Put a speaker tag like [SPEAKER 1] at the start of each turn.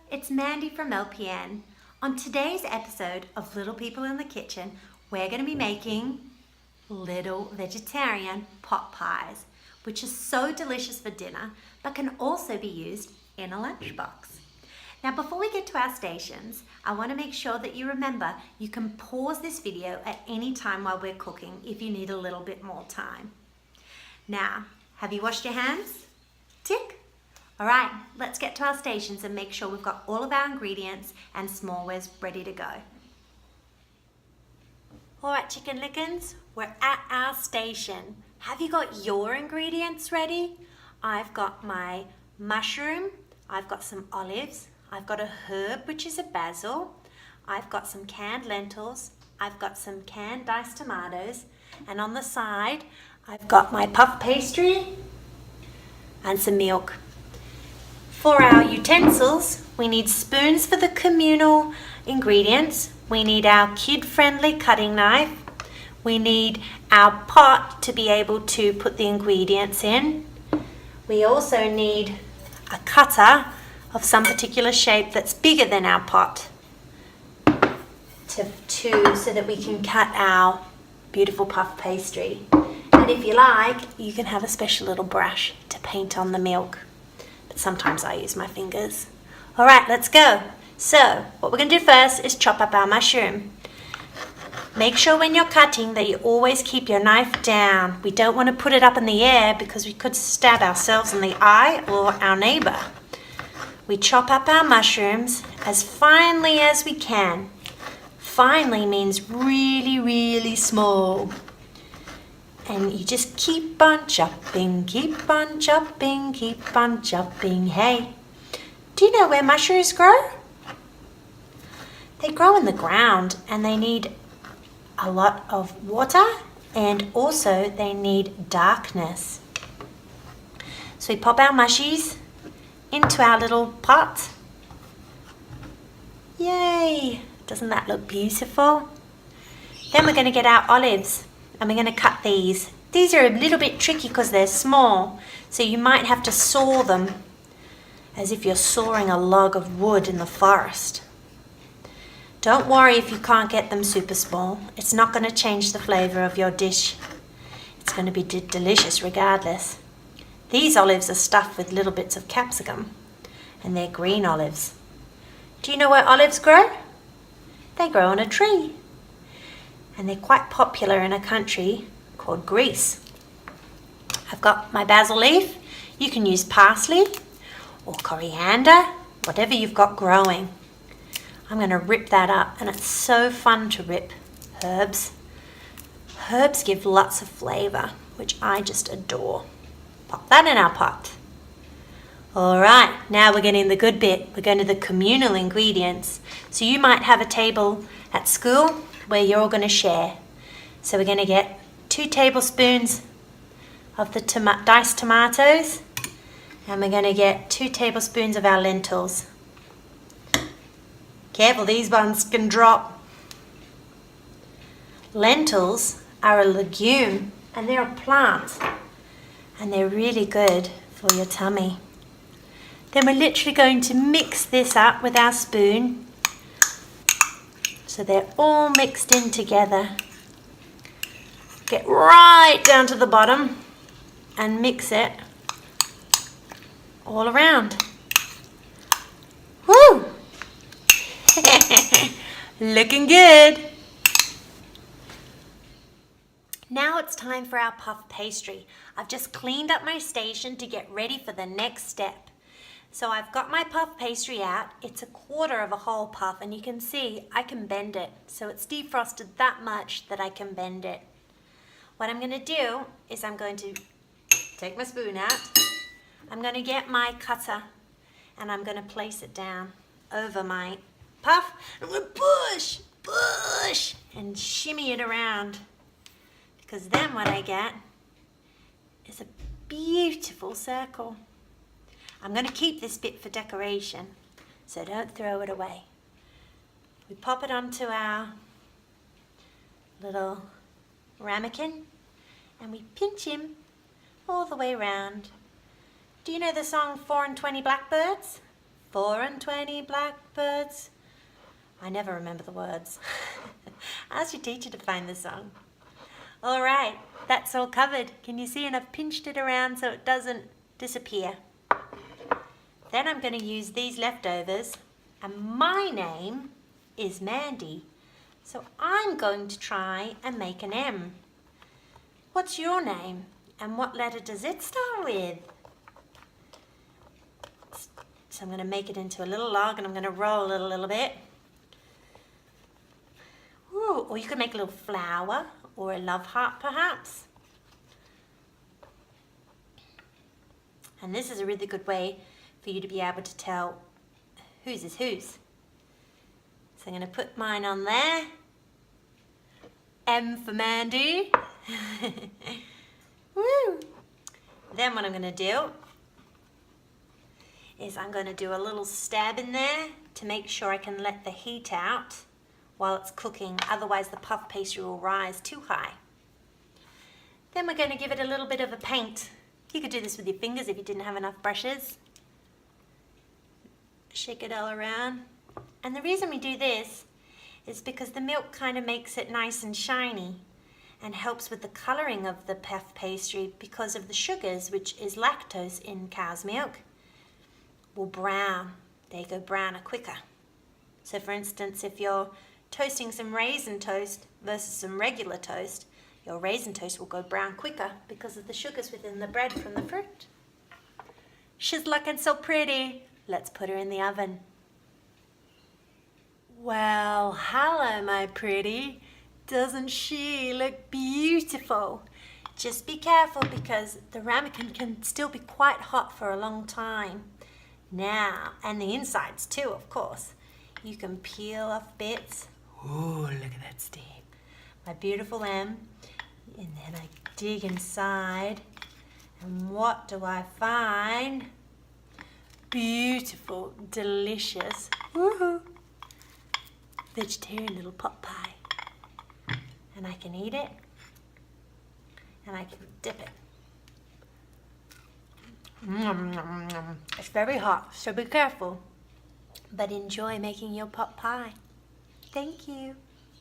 [SPEAKER 1] it's Mandy from LPN. On today's episode of Little People in the Kitchen, we're going to be making little vegetarian pot pies, which is so delicious for dinner, but can also be used in a lunchbox. Now, before we get to our stations, I want to make sure that you remember you can pause this video at any time while we're cooking if you need a little bit more time. Now, have you washed your hands? Tick. All right, let's get to our stations and make sure we've got all of our ingredients and smallwares ready to go. All right, chicken lickens, we're at our station. Have you got your ingredients ready? I've got my mushroom, I've got some olives, I've got a herb, which is a basil, I've got some canned lentils, I've got some canned diced tomatoes, and on the side, I've got my puff pastry and some milk. For our utensils, we need spoons for the communal ingredients. We need our kid-friendly cutting knife. We need our pot to be able to put the ingredients in. We also need a cutter of some particular shape that's bigger than our pot so that we can cut our beautiful puff pastry. And if you like, you can have a special little brush to paint on the milk. Sometimes I use my fingers. All right, let's go. So what we're going to do first is chop up our mushroom. Make sure when you're cutting that you always keep your knife down. We don't want to put it up in the air because we could stab ourselves in the eye or our neighbor. We chop up our mushrooms as finely as we can. Finely means really, really small. And you just keep on chopping, keep on chopping, keep on chopping. Hey, do you know where mushrooms grow? They grow in the ground and they need a lot of water and also they need darkness. So we pop our mushies into our little pot. Yay! Doesn't that look beautiful? Then we're going to get our olives. And we're going to cut these. These are a little bit tricky because they're small, so you might have to saw them as if you're sawing a log of wood in the forest. Don't worry if you can't get them super small. It's not going to change the flavour of your dish. It's going to be delicious regardless. These olives are stuffed with little bits of capsicum, and they're green olives. Do you know where olives grow? They grow on a tree. And they're quite popular in a country called Greece. I've got my basil leaf. You can use parsley or coriander, whatever you've got growing. I'm going to rip that up, and it's so fun to rip herbs. Herbs give lots of flavour, which I just adore. Pop that in our pot. All right, now we're getting the good bit. We're going to the communal ingredients. So you might have a table at school where you're all going to share. So we're going to get 2 tablespoons of the diced tomatoes, and we're going to get 2 tablespoons of our lentils. Careful, these ones can drop. Lentils are a legume and they're a plant and they're really good for your tummy. Then we're literally going to mix this up with our spoon so they're all mixed in together. Get right down to the bottom and mix it all around. Woo! Looking good. Now it's time for our puff pastry. I've just cleaned up my station to get ready for the next step. So I've got my puff pastry out. It's 1/4 of a whole puff, and you can see I can bend it. So it's defrosted that much that I can bend it. What I'm going to do is I'm going to take my spoon out. I'm going to get my cutter and I'm going to place it down over my puff. I'm going to push, and shimmy it around. Because then what I get is a beautiful circle. I'm going to keep this bit for decoration, so don't throw it away. We pop it onto our little ramekin and we pinch him all the way around. Do you know the song 4 and 20 Blackbirds? 4 and 20 blackbirds. I never remember the words. Ask your teacher to find the song. All right, that's all covered. Can you see? And I've pinched it around so it doesn't disappear. Then I'm going to use these leftovers, and my name is Mandy. So I'm going to try and make an M. What's your name? And what letter does it start with? So I'm going to make it into a little log and I'm going to roll it a little bit. Ooh, or you could make a little flower or a love heart perhaps. And this is a really good way for you to be able to tell whose is whose. So I'm going to put mine on there. M for Mandy. Woo! Then what I'm going to do is I'm going to do a little stab in there to make sure I can let the heat out while it's cooking, otherwise the puff pastry will rise too high. Then we're going to give it a little bit of a paint. You could do this with your fingers if you didn't have enough brushes. Shake it all around. And the reason we do this is because the milk kind of makes it nice and shiny and helps with the colouring of the puff pastry because of the sugars, which is lactose in cow's milk, will brown. They go browner quicker. So for instance, if you're toasting some raisin toast versus some regular toast, your raisin toast will go brown quicker because of the sugars within the bread from the fruit. She's looking so pretty. Let's put her in the oven. Well, hello, my pretty. Doesn't she look beautiful? Just be careful because the ramekin can still be quite hot for a long time. Now, and the insides too, of course. You can peel off bits. Ooh, look at that steam. My beautiful M. And then I dig inside. And what do I find? Beautiful, delicious, woohoo, vegetarian little pot pie. And I can eat it. And I can dip it. It's very hot, so be careful. But enjoy making your pot pie. Thank you.